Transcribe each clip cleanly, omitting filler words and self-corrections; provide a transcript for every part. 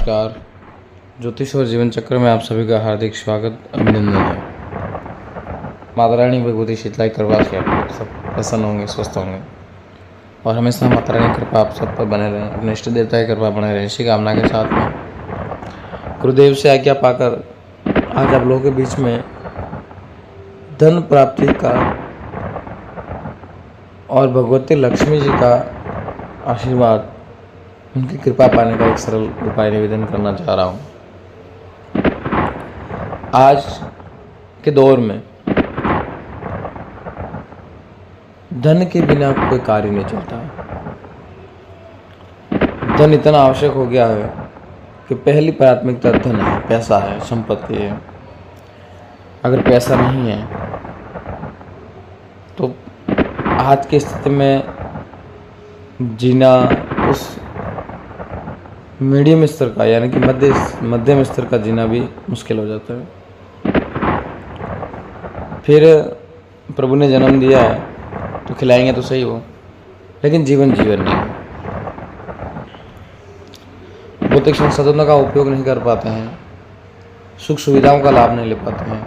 नमस्कार। ज्योतिष और जीवन चक्र में आप सभी का हार्दिक स्वागत, अभिनंदन है। माता रानी भगवती शीतलाई करवा के आप लोग सब प्रसन्न होंगे, स्वस्थ होंगे और हमेशा माता रानी की कृपा आप सब पर बने रहें, अपने इष्ट देवता की कृपा बने रहे, इसी कामना के साथ में गुरुदेव से आज्ञा पाकर आज आप लोगों के बीच में धन प्राप्ति का और भगवती लक्ष्मी जी का आशीर्वाद, उनकी कृपा पाने का एक सरल उपाय निवेदन करना चाह रहा हूँ। आज के दौर में धन के बिना कोई कार्य नहीं चलता। धन इतना आवश्यक हो गया है कि पहली प्राथमिकता धन है, पैसा है, संपत्ति है। अगर पैसा नहीं है तो आज की स्थिति में जीना उस मीडियम स्तर का यानी कि मध्यम स्तर का जीना भी मुश्किल हो जाता है। फिर प्रभु ने जन्म दिया है तो खिलाएंगे तो सही हो, लेकिन जीवन नहीं। भौतिक संसाधनों का उपयोग नहीं कर पाते हैं, सुख सुविधाओं का लाभ नहीं ले पाते हैं,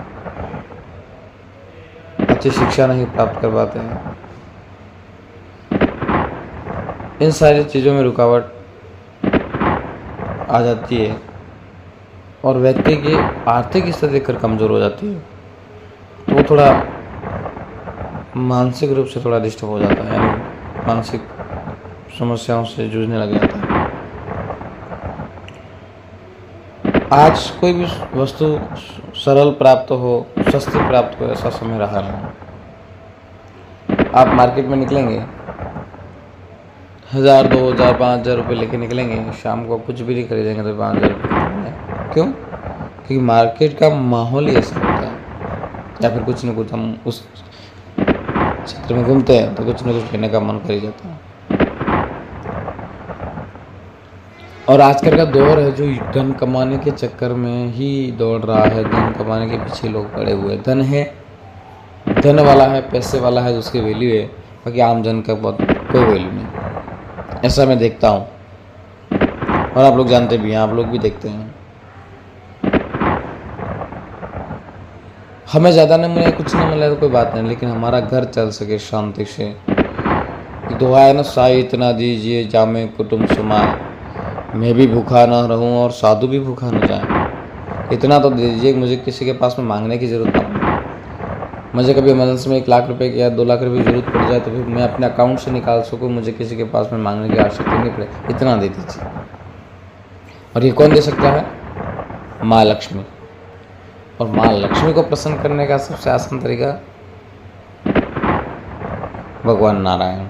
अच्छी शिक्षा नहीं प्राप्त कर पाते हैं। इन सारी चीज़ों में रुकावट आ जाती है और व्यक्ति की आर्थिक स्थिति देखकर कमज़ोर हो जाती है, तो वो थोड़ा मानसिक रूप से थोड़ा डिस्टर्ब हो जाता है, यानी मानसिक समस्याओं से जूझने लग जाता है। आज कोई भी वस्तु सरल प्राप्त हो, सस्ती प्राप्त हो, ऐसा समय रहा नहीं। आप मार्केट में निकलेंगे, 1000, 2000, 5000 रुपये लेके निकलेंगे, शाम को कुछ भी नहीं खरीदेंगे तो 5000 रुपये खरीदेंगे। क्यों? क्योंकि मार्केट का माहौल ही ऐसा होता है, या फिर कुछ न कुछ हम उस क्षेत्र में घूमते हैं तो कुछ न कुछ लेने का मन कर ही जाता है। और आजकल का दौर है जो धन कमाने के चक्कर में ही दौड़ रहा है, धन कमाने के पीछे लोग पड़े हुए हैं। धन है, धन वाला है, पैसे वाला है, उसकी वैल्यू है, बाकी आम जन का बहुत कोई वैल्यू नहीं। ऐसा मैं देखता हूँ और आप लोग जानते भी हैं, आप लोग भी देखते हैं। हमें ज़्यादा नहीं मिले, कुछ नहीं मिले तो कोई बात नहीं, लेकिन हमारा घर चल सके शांति से। दुआ है ना, साई इतना दीजिए जामे कुटुंब समाए, मैं भी भूखा ना रहूं और साधु भी भूखा न जाए। इतना तो दे दीजिए मुझे किसी के पास में मांगने की ज़रूरत ना पड़े। मुझे कभी इमरजेंसी में 1 लाख रुपए की या 2 लाख रुपए की जरूरत पड़ जाए तो फिर मैं अपने अकाउंट से निकाल सकूँ, मुझे किसी के पास में मांगने की आवश्यकता नहीं पड़े। इतना दे दीजिए। और ये कौन दे सकता है? माँ लक्ष्मी। और माँ लक्ष्मी को प्रसन्न करने का सबसे आसान तरीका भगवान नारायण।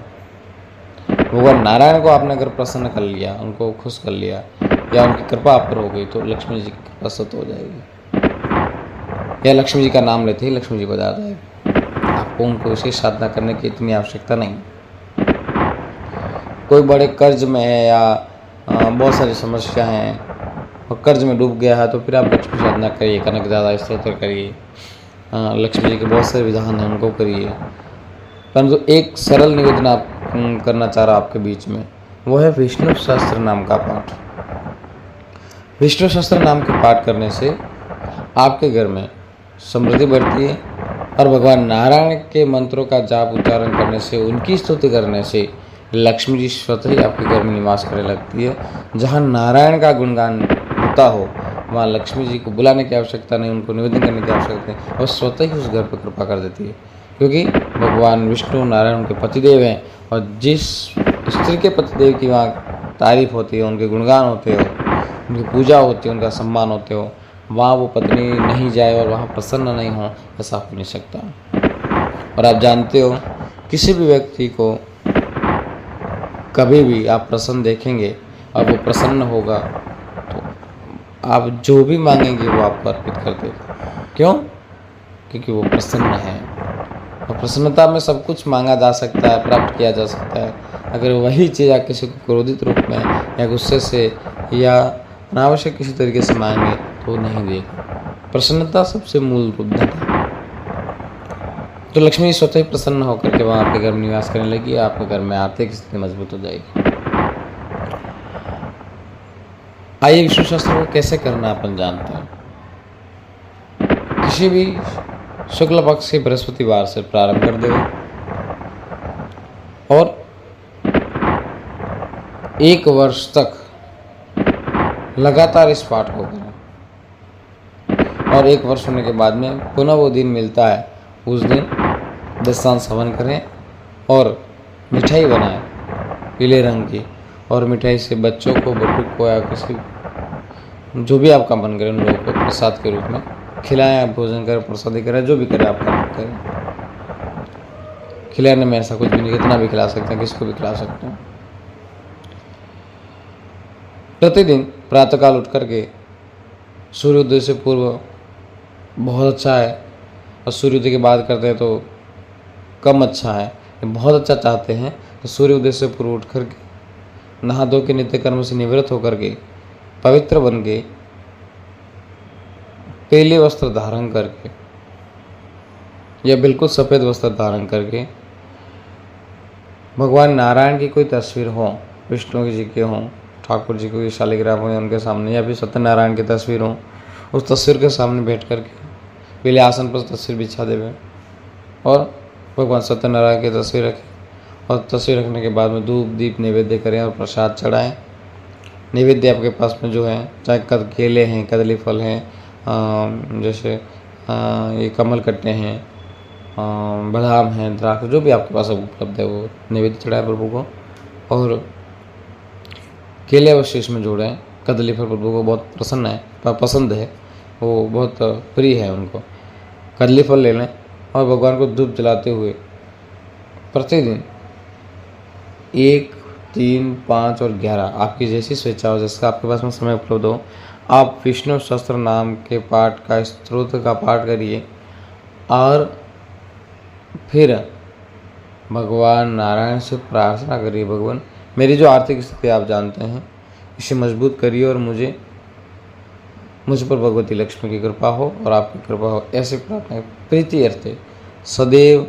भगवान नारायण को आपने अगर प्रसन्न कर लिया, उनको खुश कर लिया, या उनकी कृपा आप पर हो गई, तो लक्ष्मी जी की कृपा सत हो जाएगी। या लक्ष्मी जी का नाम लेते ही लक्ष्मी जी को याद आएगी। आपको उनको विशेष साधना करने की इतनी आवश्यकता नहीं। कोई बड़े कर्ज में है या बहुत सारी समस्या हैं और कर्ज में डूब गया है, तो फिर आप लक्ष्मी साधना करिए, कनक दादा स्तोत्र करिए, लक्ष्मी जी के बहुत सारे विधान हैं उनको करिए। परंतु एक सरल निवेदन आप करना चाह रहा आपके बीच में, वो है विष्णु सहस्त्र नाम का पाठ। विष्णु सहस्त्र नाम के पाठ करने से आपके घर में समृद्धि बढ़ती है और भगवान नारायण के मंत्रों का जाप उच्चारण करने से, उनकी स्तुति करने से लक्ष्मी जी स्वतः ही आपके घर में निवास करने लगती है। जहाँ नारायण का गुणगान होता हो वहाँ लक्ष्मी जी को बुलाने की आवश्यकता नहीं, उनको निवेदन करने की आवश्यकता नहीं, और स्वतः ही उस घर पर कृपा कर देती है। क्योंकि भगवान विष्णु नारायण उनके पतिदेव हैं, और जिस स्त्री के पतिदेव की वहाँ तारीफ होती है, उनके गुणगान होते हो, उनकी पूजा होती है, उनका सम्मान होते हो, वहाँ वो पत्नी नहीं जाए और वहाँ प्रसन्न नहीं हो, ऐसा हो नहीं सकता। और आप जानते हो, किसी भी व्यक्ति को कभी भी आप प्रसन्न देखेंगे और वो प्रसन्न होगा तो आप जो भी मांगेंगे वो आपको अर्पित कर देगा। क्यों? क्योंकि वो प्रसन्न है। और प्रसन्नता में सब कुछ मांगा जा सकता है, प्राप्त किया जा सकता है। अगर वही चीज़ आप किसी को क्रोधित रूप में या गुस्से से या अनावश्यक किसी तरीके से मांगे तो नहीं देगा। प्रसन्नता सबसे मूल रूप धन है। तो लक्ष्मी स्वतः ही प्रसन्न होकर के वहाँ आपके घर में निवास करने लगी, आपके घर में आर्थिक स्थिति मजबूत हो जाएगी। आइए विष्णु सहस्त्र को कैसे करना अपन जानते हैं। किसी भी शुक्ल पक्ष के बृहस्पतिवार से प्रारंभ कर दें और 1 वर्ष तक लगातार इस पाठ को करें और 1 वर्ष होने के बाद में पुनः वो दिन मिलता है, उस दिन दस्तांश हवन करें और मिठाई बनाएं पीले रंग की, और मिठाई से बच्चों को, बटुक को या किसी जो भी आपका मन करे उन लोगों को प्रसाद के रूप में खिलाएं। आप भोजन करें, प्रसादी करें, जो भी करें आपका मन करें। खिलाने में ऐसा कुछ भी नहीं, कितना भी खिला सकते हैं, किसको भी खिला सकते हैं। प्रतिदिन प्रातःकाल उठ करके सूर्योदय से पूर्व बहुत अच्छा है, और सूर्योदय के बाद करते हैं तो कम अच्छा है। बहुत अच्छा चाहते हैं तो सूर्योदय से पूर्व उठ करके नहा धो के नित्य कर्म से निवृत्त होकर के पवित्र बन के पीले वस्त्र धारण करके या बिल्कुल सफ़ेद वस्त्र धारण करके भगवान नारायण की कोई तस्वीर हो, विष्णु जी के हों, ठाकुर जी को शालिग्राम हो उनके सामने, या फिर सत्यनारायण की तस्वीर हो, उस तस्वीर के सामने बैठ करके पहले आसन पर तस्वीर बिछा देवे और भगवान सत्यनारायण की तस्वीर रखें, और तस्वीर रखने के बाद में धूप दीप नैवेद्य करें और प्रसाद चढ़ाएं। नैवेद्य आपके पास में जो है, चाहे केले हैं, कदली फल हैं, जैसे ये कमल कट्टे हैं, बादाम हैं, द्राक्ष, जो भी आपके पास उपलब्ध है वो नैवेद्य चढ़ाएं प्रभु को। और केले अवश्य इसमें जोड़ें। कदली फल प्रभु को बहुत पसंद है, वो बहुत प्रिय है उनको। कदली फल ले लें और भगवान को धूप जलाते हुए प्रतिदिन 1, 3, 5 और 11 आपकी जैसी स्वेच्छा हो, जिसका आपके पास में समय उपलब्ध हो, आप विष्णु सहस्त्र नाम के पाठ का, स्तोत्र का पाठ करिए और फिर भगवान नारायण से प्रार्थना करिए, भगवान मेरी जो आर्थिक स्थिति आप जानते हैं इसे मजबूत करिए और मुझ पर भगवती लक्ष्मी की कृपा हो और आपकी कृपा हो, ऐसे प्रार्थना। प्रीति अर्थे सदैव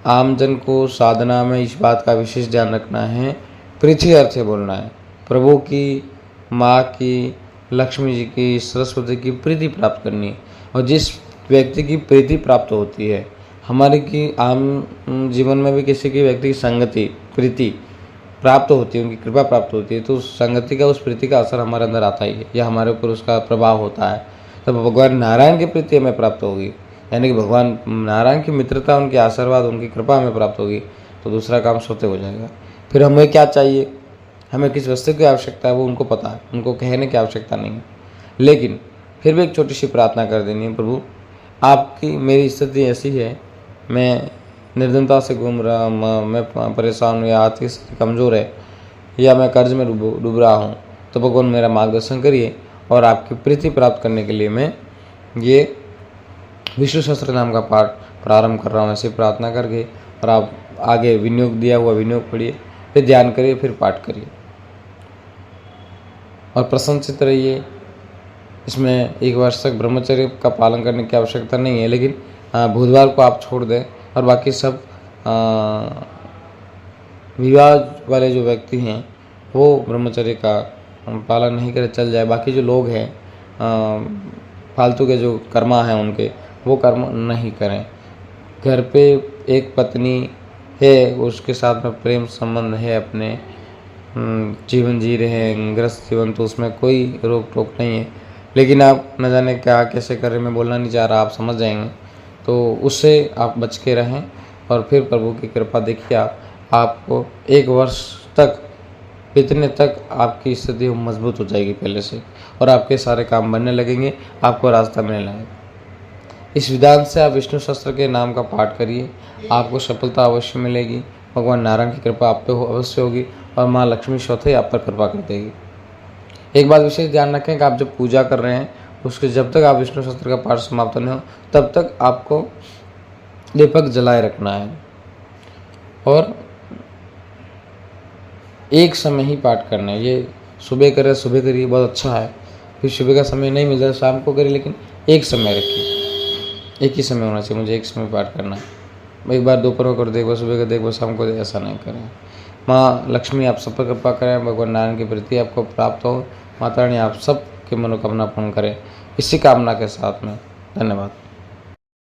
आमजन को साधना में इस बात का विशेष ध्यान रखना है, प्रीति अर्थे बोलना है। प्रभु की, माँ की, लक्ष्मी जी की, सरस्वती की प्रीति प्राप्त करनी है। और जिस व्यक्ति की प्रीति प्राप्त होती है, हमारी की आम जीवन में भी किसी की व्यक्ति की संगति, प्रीति प्राप्त होती है, उनकी कृपा प्राप्त होती है, तो उस संगति का, उस प्रीति का असर हमारे अंदर आता ही है, या हमारे ऊपर उसका प्रभाव होता है। तब भगवान नारायण की प्रीति हमें प्राप्त होगी, यानी कि भगवान नारायण की मित्रता, उनके आशीर्वाद, उनकी कृपा हमें प्राप्त होगी, तो दूसरा काम स्वतः हो जाएगा। फिर हमें क्या चाहिए, हमें किस वस्तु की आवश्यकता है वो उनको पता है, उनको कहने की आवश्यकता नहीं है। लेकिन फिर भी एक छोटी सी प्रार्थना कर देनी है, प्रभु आपकी मेरी स्थिति ऐसी है, मैं निर्धनता से घूम रहा, मैं परेशान हूँ, या आर्थिक स्थिति कमज़ोर है, या मैं कर्ज में डूब रहा हूँ, तो भगवान मेरा मार्गदर्शन करिए। और आपकी प्रीति प्राप्त करने के लिए मैं ये विष्णु सहस्त्र नाम का पाठ प्रारंभ कर रहा हूँ, ऐसी प्रार्थना करके। और आप आगे विनियोग दिया हुआ विनियोग पढ़िए, फिर ध्यान करिए, फिर पाठ करिए और प्रसन्नचित्त रहिए। इसमें 1 वर्ष तक ब्रह्मचर्य का पालन करने की आवश्यकता नहीं है, लेकिन बुधवार को आप छोड़ दें और बाकी सब विवाह वाले जो व्यक्ति हैं वो ब्रह्मचर्य का पालन नहीं करे, चल जाए। बाकी जो लोग हैं फालतू के जो कर्मा हैं उनके, वो कर्म नहीं करें। घर पे एक पत्नी है, उसके साथ में प्रेम संबंध है, अपने जीवन जी रहे हैं, गृहस्थ जीवन, तो उसमें कोई रोक टोक नहीं है। लेकिन आप न जाने क्या कैसे कर रहे, मैं बोलना नहीं चाह रहा, आप समझ जाएंगे, तो उससे आप बच के रहें। और फिर प्रभु की कृपा देखिए, आपको 1 वर्ष तक, इतने तक आपकी स्थिति मजबूत हो जाएगी पहले से, और आपके सारे काम बनने लगेंगे, आपको रास्ता मिलने लगेगा। इस विधान से आप विष्णु सहस्त्र के नाम का पाठ करिए, आपको सफलता अवश्य मिलेगी। भगवान नारायण की कृपा आप पे अवश्य होगी और माँ लक्ष्मी स्वतः आप पर कृपा कर देगी। एक बात विशेष ध्यान रखें कि आप जब पूजा कर रहे हैं, उसके जब तक आप विष्णु सहस्त्र का पाठ समाप्त नहीं हो, तब तक आपको दीपक जलाए रखना है और एक समय ही पाठ करना है। ये सुबह करें, सुबह करिए, बहुत अच्छा है। फिर सुबह का समय नहीं मिलता, शाम को करिए, लेकिन एक समय रखिए, एक ही समय होना चाहिए, मुझे एक समय पाठ करना है। एक बार दोपहर को कर दे, एक बार सुबह का दे, एक बार शाम को दे, ऐसा नहीं करें। माँ लक्ष्मी आप सब पर कृपा करें, भगवान नारायण की प्रीति आपको प्राप्त हो माता रानी आप सब की मनोकामना पूर्ण करें, इसी कामना के साथ में धन्यवाद।